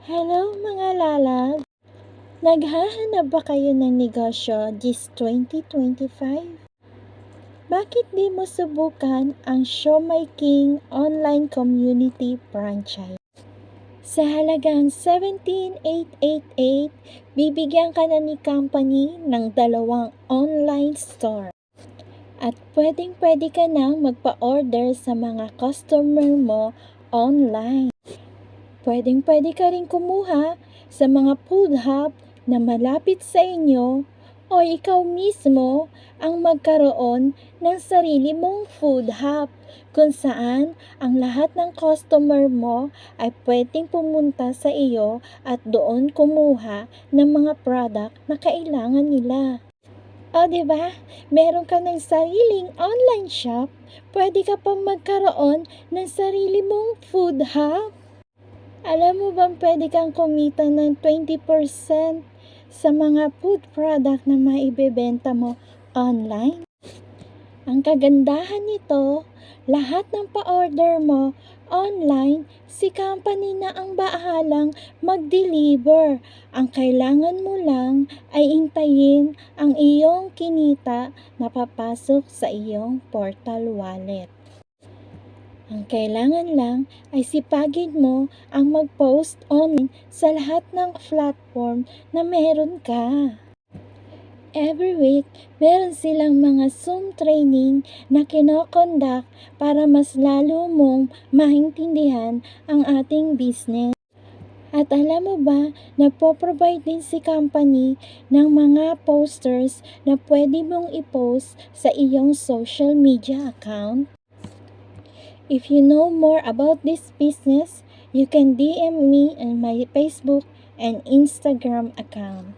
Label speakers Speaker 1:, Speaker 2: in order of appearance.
Speaker 1: Hello mga lalab! Naghahanap ba kayo ng negosyo this 2025? Bakit di mo subukan ang Siomai King Online Community Franchise? Sa halagang 17,888, bibigyan ka na ni company ng 2 online store. At pwedeng-pwede ka nang magpa-order sa mga customer mo online. Pwedeng-pwede ka rin kumuha sa mga food hub na malapit sa inyo o ikaw mismo ang magkaroon ng sarili mong food hub kung saan ang lahat ng customer mo ay pwedeng pumunta sa iyo at doon kumuha ng mga product na kailangan nila. O diba, meron ka ng sariling online shop, pwede ka pang magkaroon ng sarili mong food hub. Alam mo bang pwede kang kumita ng 20% sa mga food product na maibebenta mo online? Ang kagandahan nito, lahat ng pa-order mo online, si company na ang bahalang mag-deliver. Ang kailangan mo lang ay intayin ang iyong kinita na papasok sa iyong portal wallet. Ang kailangan lang ay sipagin mo ang mag-post online sa lahat ng platform na meron ka. Every week, meron silang mga Zoom training na kinokondak para mas lalo mong maintindihan ang ating business. At alam mo ba, nagpo-provide din si company ng mga posters na pwede mong i-post sa iyong social media account. If you know more about this business, you can DM me on my Facebook and Instagram account.